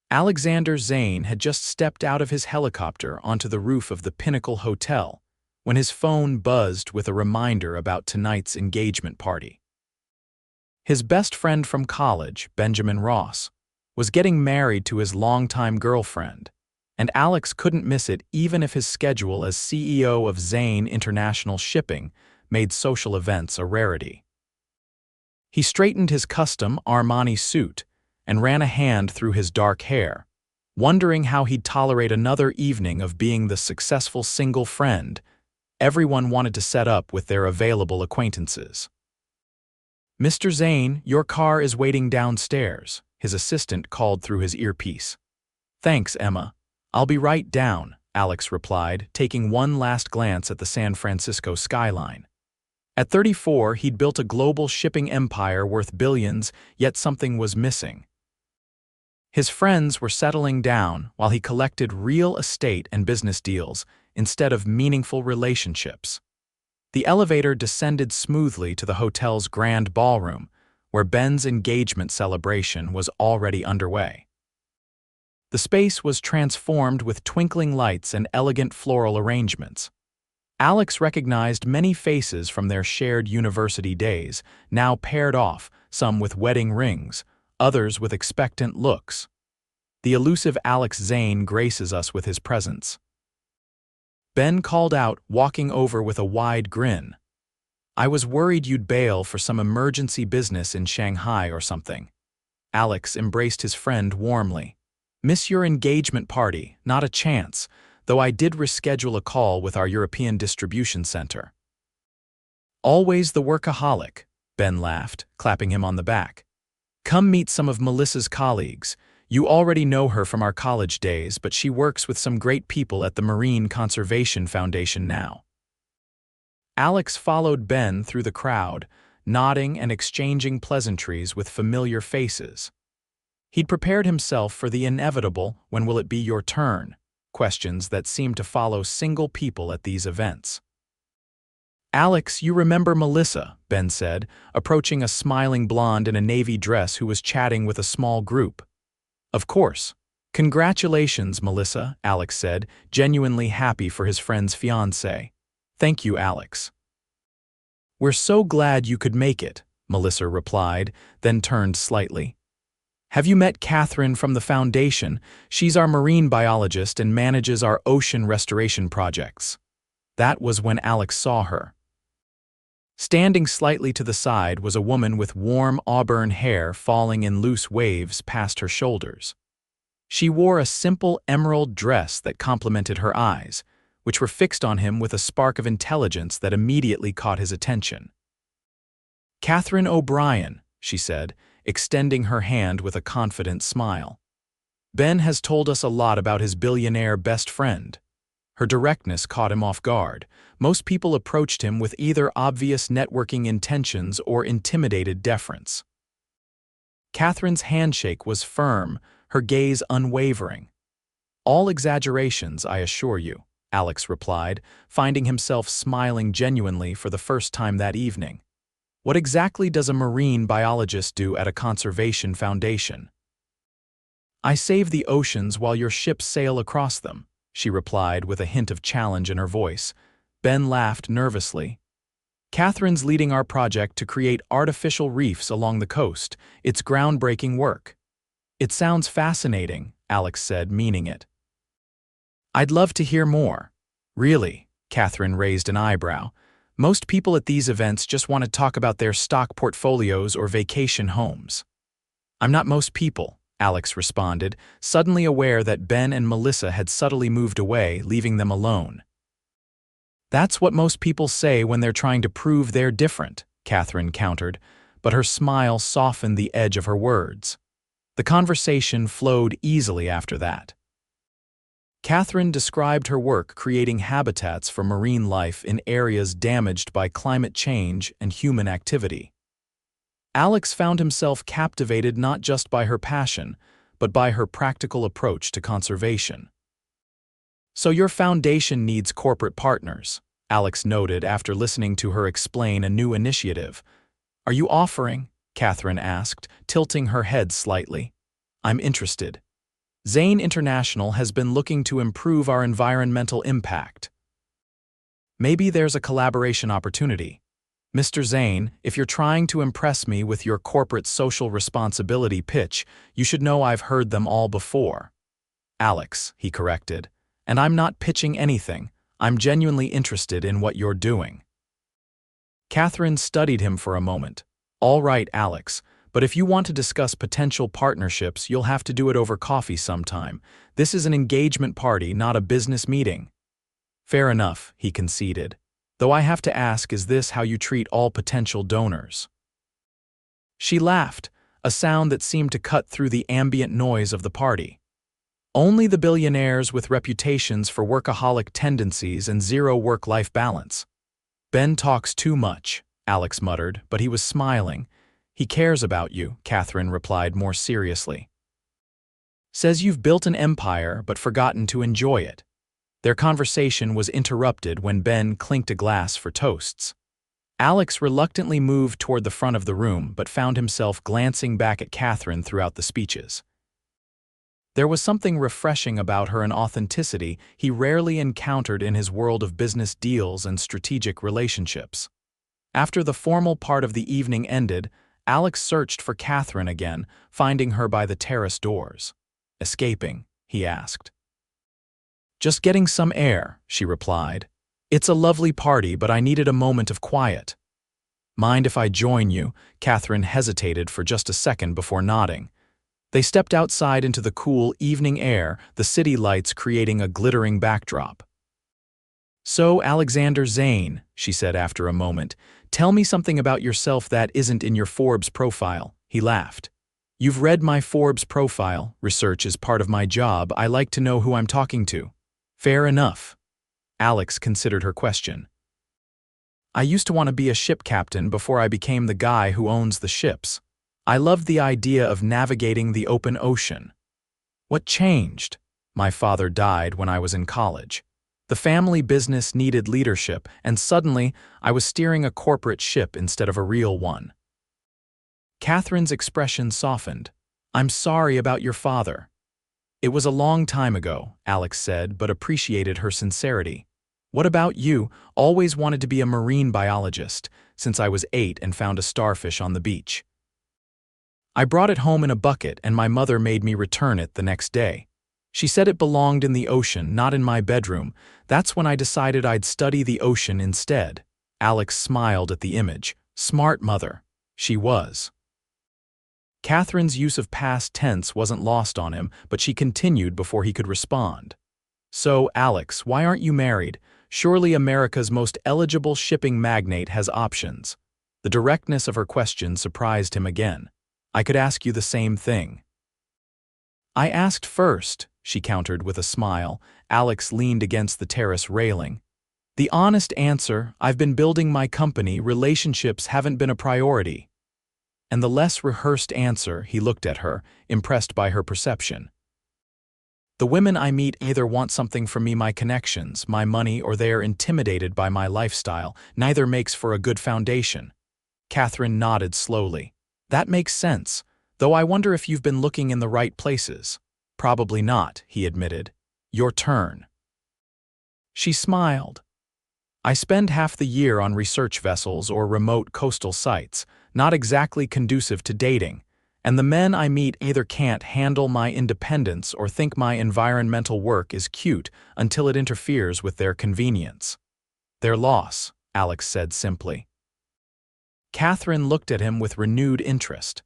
Alexander Zane had just stepped out of his helicopter onto the roof of the Pinnacle Hotel when his phone buzzed with a reminder about tonight's engagement party. His best friend from college, Benjamin Ross, was getting married to his longtime girlfriend, and Alex couldn't miss it even if his schedule as CEO of Zane International Shipping made social events a rarity. He straightened his custom Armani suit and ran a hand through his dark hair, wondering how he'd tolerate another evening of being the successful single friend everyone wanted to set up with their available acquaintances. "Mr. Zane, your car is waiting downstairs," his assistant called through his earpiece. "Thanks, Emma. I'll be right down," Alex replied, taking one last glance at the San Francisco skyline. At 34, he'd built a global shipping empire worth billions, yet something was missing. His friends were settling down while he collected real estate and business deals instead of meaningful relationships. The elevator descended smoothly to the hotel's grand ballroom, where Ben's engagement celebration was already underway. The space was transformed with twinkling lights and elegant floral arrangements. Alex recognized many faces from their shared university days, now paired off, some with wedding rings, others with expectant looks. The elusive Alex Zane graces us with his presence. Ben called out, walking over with a wide grin. "I was worried you'd bail for some emergency business in Shanghai or something." Alex embraced his friend warmly. "Miss your engagement party, not a chance, though I did reschedule a call with our European distribution center." "Always the workaholic," Ben laughed, clapping him on the back. "Come meet some of Melissa's colleagues. You already know her from our college days, but she works with some great people at the Marine Conservation Foundation now." Alex followed Ben through the crowd, nodding and exchanging pleasantries with familiar faces. He'd prepared himself for the inevitable "when will it be your turn?" questions that seemed to follow single people at these events. "Alex, you remember Melissa," Ben said, approaching a smiling blonde in a navy dress who was chatting with a small group. "Of course. Congratulations, Melissa," Alex said, genuinely happy for his friend's fiancée. "Thank you, Alex." "We're so glad you could make it," Melissa replied, then turned slightly. "Have you met Katherine from the foundation? She's our marine biologist and manages our ocean restoration projects." That was when Alex saw her. Standing slightly to the side was a woman with warm auburn hair falling in loose waves past her shoulders. She wore a simple emerald dress that complemented her eyes, which were fixed on him with a spark of intelligence that immediately caught his attention. "Katherine O'Brien," she said, extending her hand with a confident smile. "Ben has told us a lot about his billionaire best friend." Her directness caught him off guard. Most people approached him with either obvious networking intentions or intimidated deference. Katherine's handshake was firm, her gaze unwavering. "All exaggerations, I assure you," Alex replied, finding himself smiling genuinely for the first time that evening. "What exactly does a marine biologist do at a conservation foundation?" "I save the oceans while your ships sail across them," she replied with a hint of challenge in her voice. Ben laughed nervously. "Katherine's leading our project to create artificial reefs along the coast. It's groundbreaking work." "It sounds fascinating," Alex said, meaning it. "I'd love to hear more." "Really?" Katherine raised an eyebrow. "Most people at these events just want to talk about their stock portfolios or vacation homes." "I'm not most people," Alex responded, suddenly aware that Ben and Melissa had subtly moved away, leaving them alone. "That's what most people say when they're trying to prove they're different," Katherine countered, but her smile softened the edge of her words. The conversation flowed easily after that. Katherine described her work creating habitats for marine life in areas damaged by climate change and human activity. Alex found himself captivated not just by her passion, but by her practical approach to conservation. "So your foundation needs corporate partners," Alex noted after listening to her explain a new initiative. "Are you offering?" Katherine asked, tilting her head slightly. "I'm interested." Zane International has been looking to improve our environmental impact. Maybe there's a collaboration opportunity. Mr. Zane, if you're trying to impress me with your corporate social responsibility pitch, you should know I've heard them all before. Alex, he corrected, and I'm not pitching anything. I'm genuinely interested in what you're doing. Katherine studied him for a moment. All right, Alex, but if you want to discuss potential partnerships, you'll have to do it over coffee sometime. This is an engagement party, not a business meeting. Fair enough, he conceded. Though I have to ask, is this how you treat all potential donors? She laughed, a sound that seemed to cut through the ambient noise of the party. Only the billionaires with reputations for workaholic tendencies and zero work-life balance. Ben talks too much, Alex muttered, but he was smiling. He cares about you, Katherine replied more seriously. Says you've built an empire but forgotten to enjoy it. Their conversation was interrupted when Ben clinked a glass for toasts. Alex reluctantly moved toward the front of the room but found himself glancing back at Katherine throughout the speeches. There was something refreshing about her, an authenticity he rarely encountered in his world of business deals and strategic relationships. After the formal part of the evening ended, Alex searched for Katherine again, finding her by the terrace doors. Escaping, he asked. Just getting some air, she replied. It's a lovely party, but I needed a moment of quiet. Mind if I join you? Katherine hesitated for just a second before nodding. They stepped outside into the cool evening air, the city lights creating a glittering backdrop. So, Alexander Zane, she said after a moment, tell me something about yourself that isn't in your Forbes profile. He laughed. You've read my Forbes profile. Research is part of my job. I like to know who I'm talking to. Fair enough. Alex considered her question. I used to want to be a ship captain before I became the guy who owns the ships. I loved the idea of navigating the open ocean. What changed? My father died when I was in college. The family business needed leadership, and suddenly I was steering a corporate ship instead of a real one. Katherine's expression softened. I'm sorry about your father. It was a long time ago, Alex said, but appreciated her sincerity. What about you? Always wanted to be a marine biologist, since I was 8 and found a starfish on the beach. I brought it home in a bucket and my mother made me return it the next day. She said it belonged in the ocean, not in my bedroom. That's when I decided I'd study the ocean instead. Alex smiled at the image. Smart mother. She was. Katherine's use of past tense wasn't lost on him, but she continued before he could respond. So, Alex, why aren't you married? Surely America's most eligible shipping magnate has options. The directness of her question surprised him again. I could ask you the same thing. I asked first, she countered with a smile. Alex leaned against the terrace railing. The honest answer, I've been building my company, relationships haven't been a priority. And the less rehearsed answer, he looked at her, impressed by her perception. The women I meet either want something from me, my connections, my money, or they are intimidated by my lifestyle. Neither makes for a good foundation. Katherine nodded slowly. That makes sense, though I wonder if you've been looking in the right places. Probably not, he admitted. Your turn. She smiled. I spend half the year on research vessels or remote coastal sites, not exactly conducive to dating, and the men I meet either can't handle my independence or think my environmental work is cute until it interferes with their convenience. Their loss, Alex said simply. Katherine looked at him with renewed interest.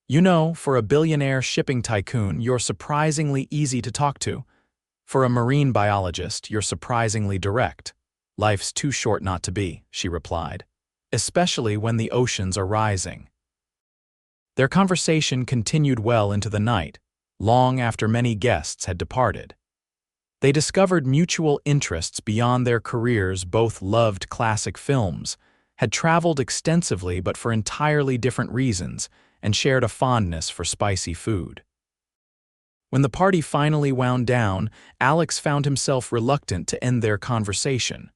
You know, for a billionaire shipping tycoon, you're surprisingly easy to talk to. For a marine biologist, you're surprisingly direct. Life's too short not to be, she replied, especially when the oceans are rising. Their conversation continued well into the night, long after many guests had departed. They discovered mutual interests beyond their careers. Both loved classic films, had traveled extensively but for entirely different reasons, and shared a fondness for spicy food. When the party finally wound down, Alex found himself reluctant to end their conversation.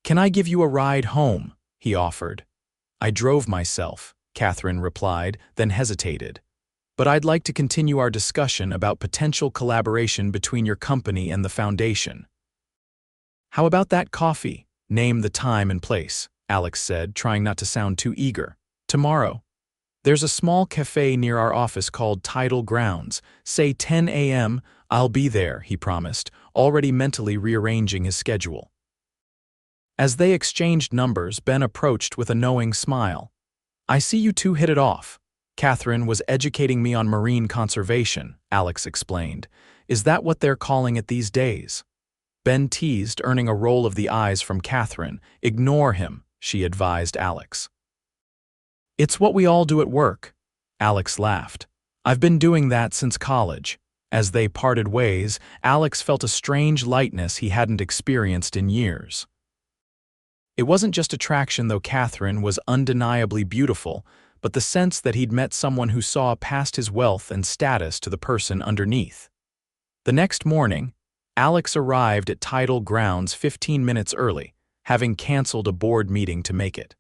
Can I give you a ride home? He offered. I drove myself, Katherine replied, then hesitated. but I'd like to continue our discussion about potential collaboration between your company and the foundation. How about that coffee? Name the time and place, Alex said, trying not to sound too eager. Tomorrow. There's a small cafe near our office called Tidal Grounds. Say 10 a.m., I'll be there, he promised, already mentally rearranging his schedule. As they exchanged numbers, Ben approached with a knowing smile. I see you two hit it off. Katherine was educating me on marine conservation, Alex explained. Is that what they're calling it these days? Ben teased, earning a roll of the eyes from Katherine. Ignore him, she advised Alex. It's what we all do at work. Alex laughed. I've been doing that since college. As they parted ways, Alex felt a strange lightness he hadn't experienced in years. It wasn't just attraction, though Katherine was undeniably beautiful, but the sense that he'd met someone who saw past his wealth and status to the person underneath. The next morning, Alex arrived at Tidal Grounds 15 minutes early, having canceled a board meeting to make it.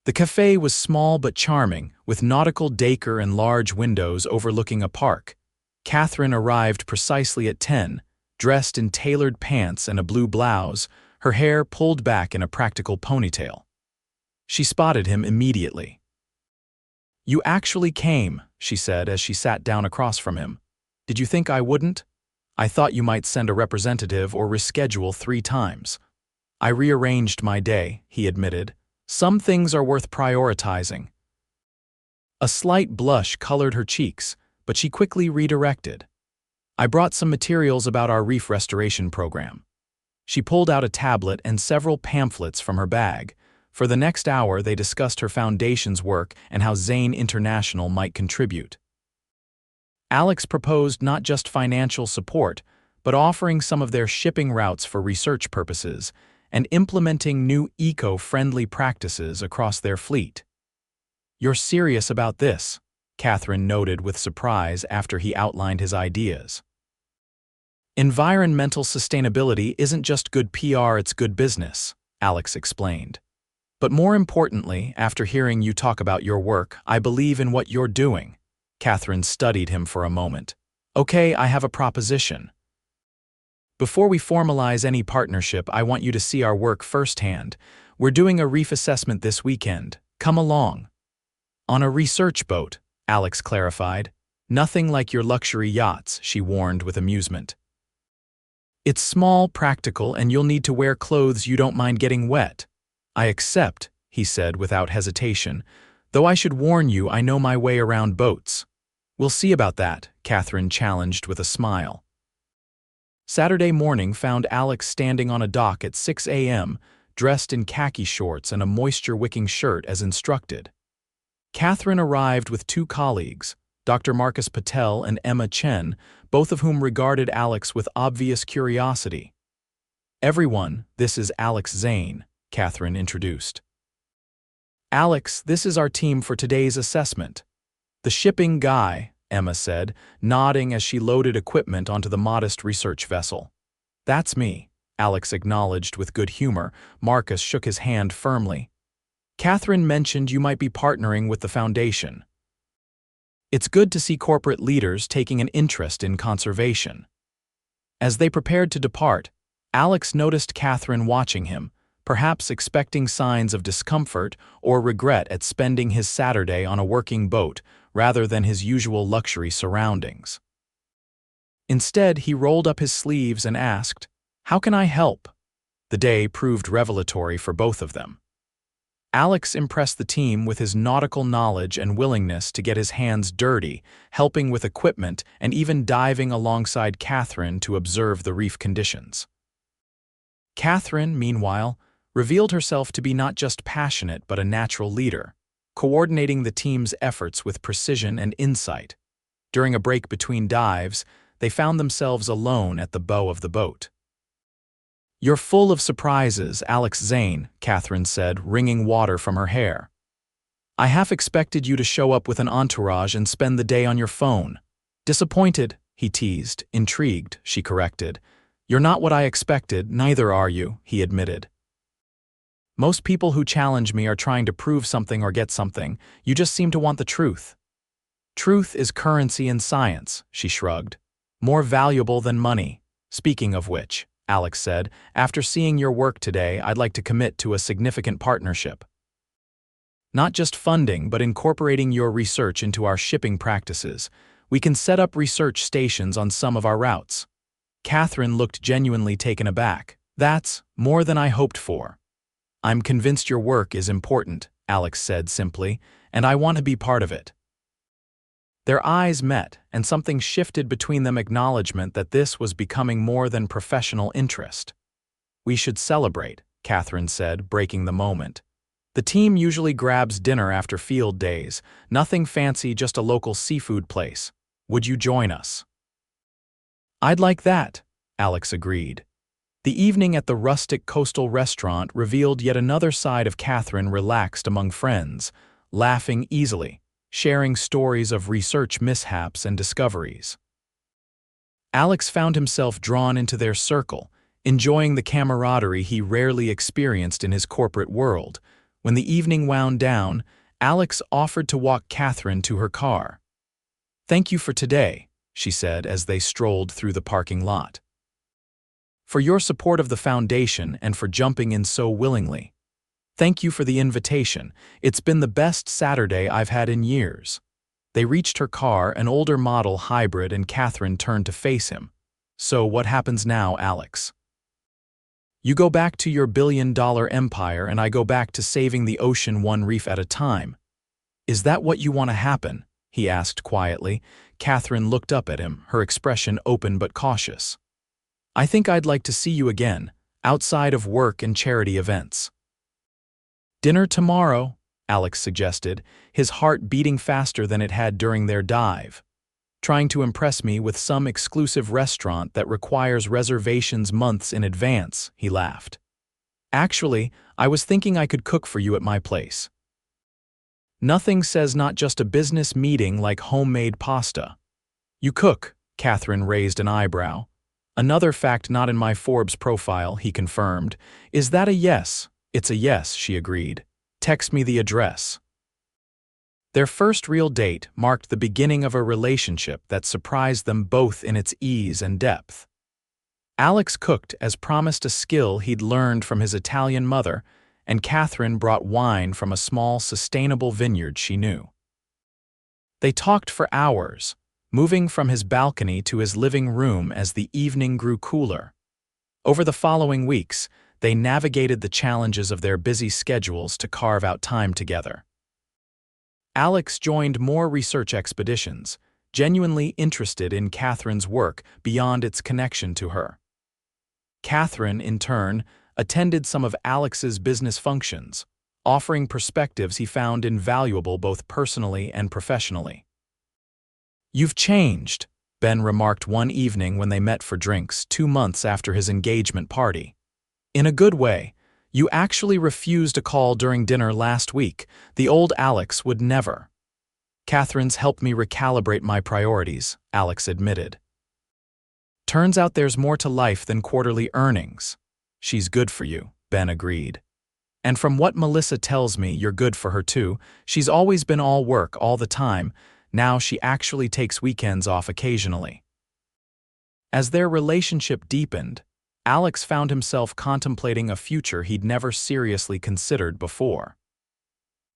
The cafe was small but charming, with nautical decor and large windows overlooking a park. Katherine arrived precisely at 10, dressed in tailored pants and a blue blouse, her hair pulled back in a practical ponytail. She spotted him immediately. You actually came, she said as she sat down across from him. Did you think I wouldn't? I thought you might send a representative or reschedule 3 times. I rearranged my day, he admitted. Some things are worth prioritizing. A slight blush colored her cheeks, but she quickly redirected. I brought some materials about our reef restoration program. She pulled out a tablet and several pamphlets from her bag. For the next hour, they discussed her foundation's work and how Zane International might contribute. Alex proposed not just financial support, but offering some of their shipping routes for research purposes and implementing new eco-friendly practices across their fleet. You're serious about this, Katherine noted with surprise after he outlined his ideas. Environmental sustainability isn't just good PR, it's good business, Alex explained. But more importantly, after hearing you talk about your work, I believe in what you're doing. Katherine studied him for a moment. Okay, I have a proposition. Before we formalize any partnership, I want you to see our work firsthand. We're doing a reef assessment this weekend. Come along. On a research boat, Alex clarified. Nothing like your luxury yachts, she warned with amusement. It's small, practical, and you'll need to wear clothes you don't mind getting wet. I accept, he said without hesitation, though I should warn you I know my way around boats. We'll see about that, Katherine challenged with a smile. Saturday morning found Alex standing on a dock at 6 a.m., dressed in khaki shorts and a moisture-wicking shirt as instructed. Katherine arrived with 2 colleagues, Dr. Marcus Patel and Emma Chen, both of whom regarded Alex with obvious curiosity. Everyone, this is Alex Zane, Katherine introduced. Alex, this is our team for today's assessment. The shipping guy, Emma said, nodding as she loaded equipment onto the modest research vessel. That's me, Alex acknowledged with good humor. Marcus shook his hand firmly. Katherine mentioned you might be partnering with the foundation. It's good to see corporate leaders taking an interest in conservation. As they prepared to depart, Alex noticed Katherine watching him, perhaps expecting signs of discomfort or regret at spending his Saturday on a working boat rather than his usual luxury surroundings. Instead, he rolled up his sleeves and asked, "How can I help?" The day proved revelatory for both of them. Alex impressed the team with his nautical knowledge and willingness to get his hands dirty, helping with equipment and even diving alongside Katherine to observe the reef conditions. Katherine, meanwhile, revealed herself to be not just passionate but a natural leader, coordinating the team's efforts with precision and insight. During a break between dives, they found themselves alone at the bow of the boat. You're full of surprises, Alex Zane, Katherine said, wringing water from her hair. I half expected you to show up with an entourage and spend the day on your phone. Disappointed, he teased. Intrigued, she corrected. You're not what I expected, neither are you, he admitted. Most people who challenge me are trying to prove something or get something. You just seem to want the truth. Truth is currency in science, she shrugged. More valuable than money. Speaking of which, Alex said, after seeing your work today, I'd like to commit to a significant partnership. Not just funding, but incorporating your research into our shipping practices. We can set up research stations on some of our routes. Katherine looked genuinely taken aback. That's more than I hoped for. I'm convinced your work is important, Alex said simply, and I want to be part of it. Their eyes met, and something shifted between them, acknowledgement that this was becoming more than professional interest. We should celebrate, Katherine said, breaking the moment. The team usually grabs dinner after field days, nothing fancy, just a local seafood place. Would you join us? I'd like that, Alex agreed. The evening at the rustic coastal restaurant revealed yet another side of Katherine, relaxed among friends, laughing easily, sharing stories of research mishaps and discoveries. Alex found himself drawn into their circle, enjoying the camaraderie he rarely experienced in his corporate world. When the evening wound down, Alex offered to walk Katherine to her car. "Thank you for today," she said as they strolled through the parking lot. "For your support of the foundation and for jumping in so willingly. Thank you for the invitation. It's been the best Saturday I've had in years." They reached her car, an older model hybrid, and Katherine turned to face him. "So what happens now, Alex?" "You go back to your billion-dollar empire and I go back to saving the ocean one reef at a time. Is that what you want to happen?" he asked quietly. Katherine looked up at him, her expression open but cautious. "I think I'd like to see you again, outside of work and charity events." "Dinner tomorrow," Alex suggested, his heart beating faster than it had during their dive. "Trying to impress me with some exclusive restaurant that requires reservations months in advance," he laughed. "Actually, I was thinking I could cook for you at my place." Nothing says not just a business meeting like homemade pasta. "You cook?" Katherine raised an eyebrow. "Another fact not in my Forbes profile," he confirmed. "Is that a yes?" "It's a yes," she agreed. "Text me the address." Their first real date marked the beginning of a relationship that surprised them both in its ease and depth. Alex cooked as promised, a skill he'd learned from his Italian mother, and Katherine brought wine from a small, sustainable vineyard she knew. They talked for hours, moving from his balcony to his living room as the evening grew cooler. Over the following weeks, they navigated the challenges of their busy schedules to carve out time together. Alex joined more research expeditions, genuinely interested in Katherine's work beyond its connection to her. Katherine, in turn, attended some of Alex's business functions, offering perspectives he found invaluable both personally and professionally. "You've changed," Ben remarked one evening when they met for drinks 2 months after his engagement party. "In a good way. You actually refused a call during dinner last week. The old Alex would never." "Katherine's helped me recalibrate my priorities," Alex admitted. "Turns out there's more to life than quarterly earnings." "She's good for you," Ben agreed. "And from what Melissa tells me, you're good for her too. She's always been all work all the time. Now she actually takes weekends off occasionally." As their relationship deepened, Alex found himself contemplating a future he'd never seriously considered before.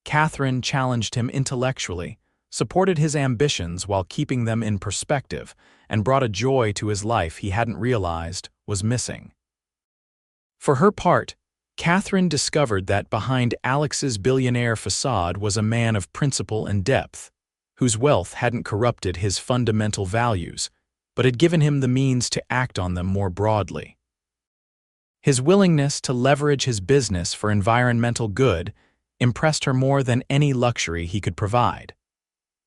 Katherine challenged him intellectually, supported his ambitions while keeping them in perspective, and brought a joy to his life he hadn't realized was missing. For her part, Katherine discovered that behind Alex's billionaire facade was a man of principle and depth, whose wealth hadn't corrupted his fundamental values, but had given him the means to act on them more broadly. His willingness to leverage his business for environmental good impressed her more than any luxury he could provide.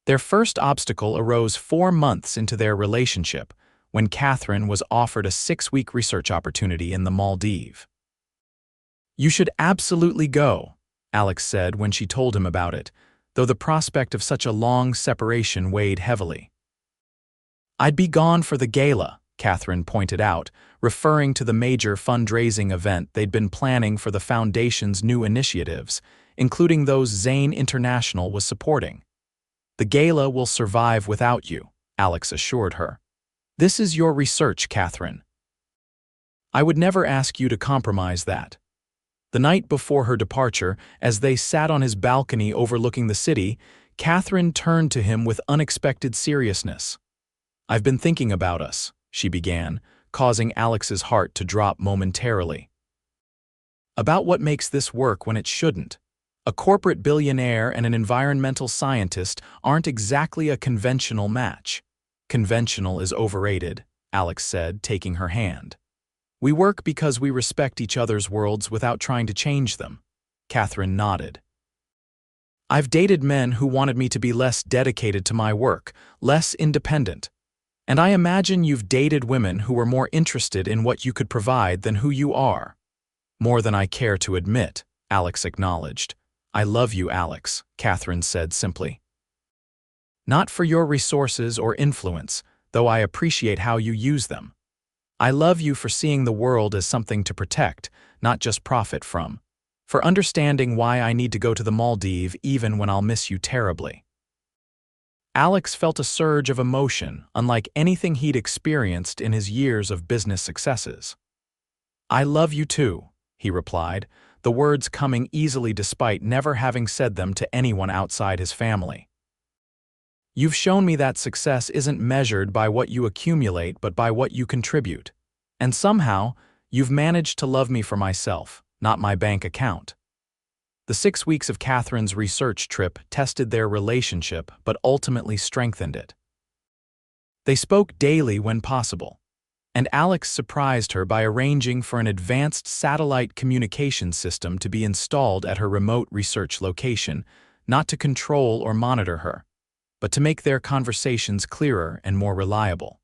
Their first obstacle arose 4 months into their relationship, when Katherine was offered a 6-week research opportunity in the Maldives. "You should absolutely go," Alex said when she told him about it, though the prospect of such a long separation weighed heavily. "I'd be gone for the gala," Katherine pointed out, referring to the major fundraising event they'd been planning for the foundation's new initiatives, including those Zane International was supporting. The gala will survive without you, Alex assured her. This is your research, Katherine. I would never ask you to compromise that. The night before her departure, as they sat on his balcony overlooking the city, Katherine turned to him with unexpected seriousness. I've been thinking about us, she began, causing Alex's heart to drop momentarily. About what makes this work when it shouldn't. A corporate billionaire and an environmental scientist aren't exactly a conventional match. Conventional is overrated, Alex said, taking her hand. We work because we respect each other's worlds without trying to change them. Katherine nodded. I've dated men who wanted me to be less dedicated to my work, less independent. And I imagine you've dated women who were more interested in what you could provide than who you are. More than I care to admit, Alex acknowledged. I love you, Alex, Katherine said simply. Not for your resources or influence, though I appreciate how you use them. I love you for seeing the world as something to protect, not just profit from. For understanding why I need to go to the Maldives even when I'll miss you terribly. Alex felt a surge of emotion, unlike anything he'd experienced in his years of business successes. I love you too, he replied, the words coming easily despite never having said them to anyone outside his family. You've shown me that success isn't measured by what you accumulate but by what you contribute. And somehow, you've managed to love me for myself, not my bank account. The 6 weeks of Katherine's research trip tested their relationship but ultimately strengthened it. They spoke daily when possible, and Alex surprised her by arranging for an advanced satellite communication system to be installed at her remote research location, not to control or monitor her, but to make their conversations clearer and more reliable.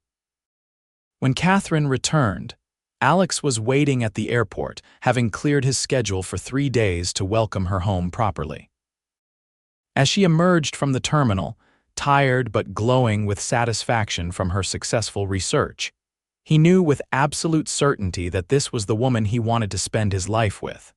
When Katherine returned, Alex was waiting at the airport, having cleared his schedule for 3 days to welcome her home properly. As she emerged from the terminal, tired but glowing with satisfaction from her successful research, he knew with absolute certainty that this was the woman he wanted to spend his life with.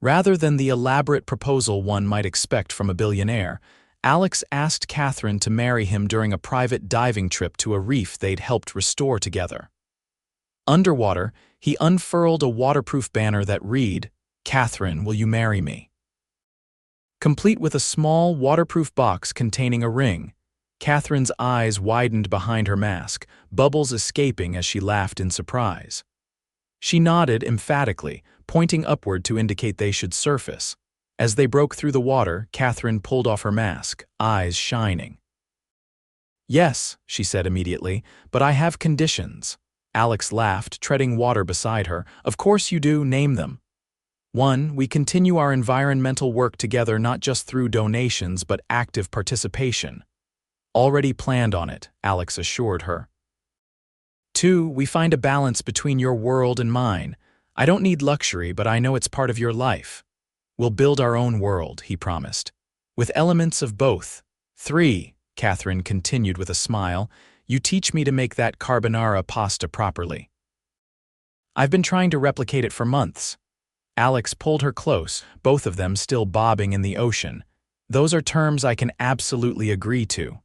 Rather than the elaborate proposal one might expect from a billionaire, Alex asked Katherine to marry him during a private diving trip to a reef they'd helped restore together. Underwater, he unfurled a waterproof banner that read, "Katherine, will you marry me?" Complete with a small waterproof box containing a ring, Katherine's eyes widened behind her mask, bubbles escaping as she laughed in surprise. She nodded emphatically, pointing upward to indicate they should surface. As they broke through the water, Katherine pulled off her mask, eyes shining. "Yes," she said immediately, "but I have conditions." Alex laughed, treading water beside her. "Of course you do, name them." 1. We continue our environmental work together not just through donations but active participation. Already planned on it, Alex assured her. 2. We find a balance between your world and mine. I don't need luxury, but I know it's part of your life. We'll build our own world, he promised, with elements of both. 3. Katherine continued with a smile, you teach me to make that carbonara pasta properly. I've been trying to replicate it for months. Alex pulled her close, both of them still bobbing in the ocean. Those are terms I can absolutely agree to.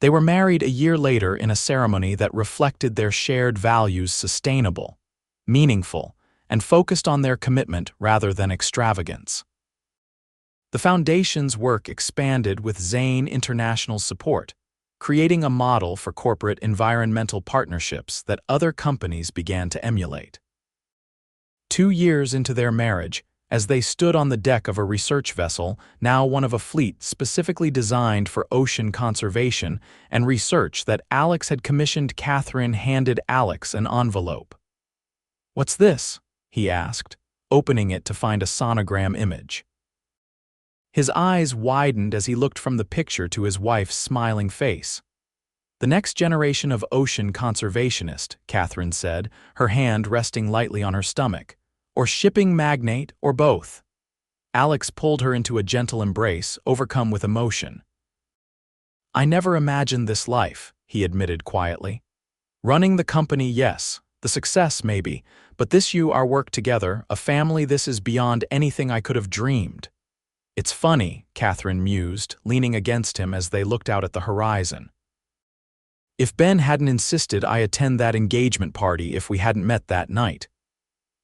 They were married a year later in a ceremony that reflected their shared values: sustainable, meaningful, and focused on their commitment rather than extravagance. The Foundation's work expanded with Zane International's support, creating a model for corporate environmental partnerships that other companies began to emulate. 2 years into their marriage, as they stood on the deck of a research vessel, now one of a fleet specifically designed for ocean conservation and research that Alex had commissioned, Katherine handed Alex an envelope. "What's this?" he asked, opening it to find a sonogram image. His eyes widened as he looked from the picture to his wife's smiling face. "The next generation of ocean conservationist," Katherine said, her hand resting lightly on her stomach. "Or shipping magnate, or both." Alex pulled her into a gentle embrace, overcome with emotion. "I never imagined this life," he admitted quietly. "Running the company, yes. The success, maybe. But this our work together, a family, this is beyond anything I could have dreamed." It's funny, Katherine mused, leaning against him as they looked out at the horizon. If Ben hadn't insisted I attend that engagement party if we hadn't met that night.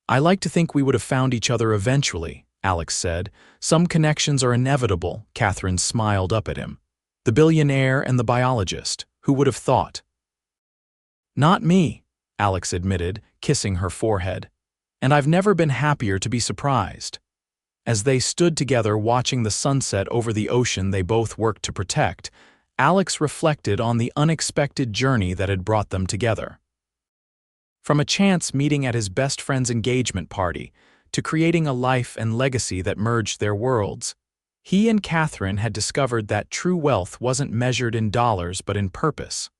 I like to think we would have found each other eventually, Alex said. Some connections are inevitable, Katherine smiled up at him. The billionaire and the biologist, who would have thought? Not me, Alex admitted, kissing her forehead. And I've never been happier to be surprised. As they stood together watching the sunset over the ocean they both worked to protect, Alex reflected on the unexpected journey that had brought them together. From a chance meeting at his best friend's engagement party to creating a life and legacy that merged their worlds, he and Katherine had discovered that true wealth wasn't measured in dollars but in purpose,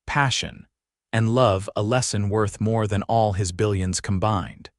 passion, and love, a lesson worth more than all his billions combined.